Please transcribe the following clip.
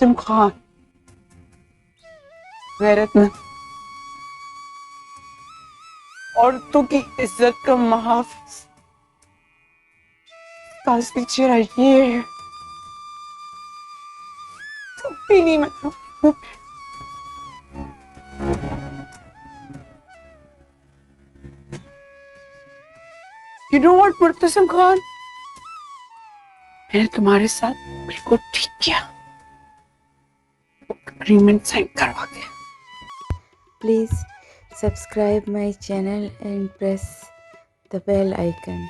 मुर्तसिम खान गैरतमंद, औरतों की इज्जत का मुहाफिज, का असली चेहरा ये है। तब भी नहीं मतलब You know what, Murtasim Khan, मैंने तुम्हारे साथ बिल्कुल ठीक किया, एग्रीमेंट साइन करवा के। Please subscribe my channel and press the bell icon.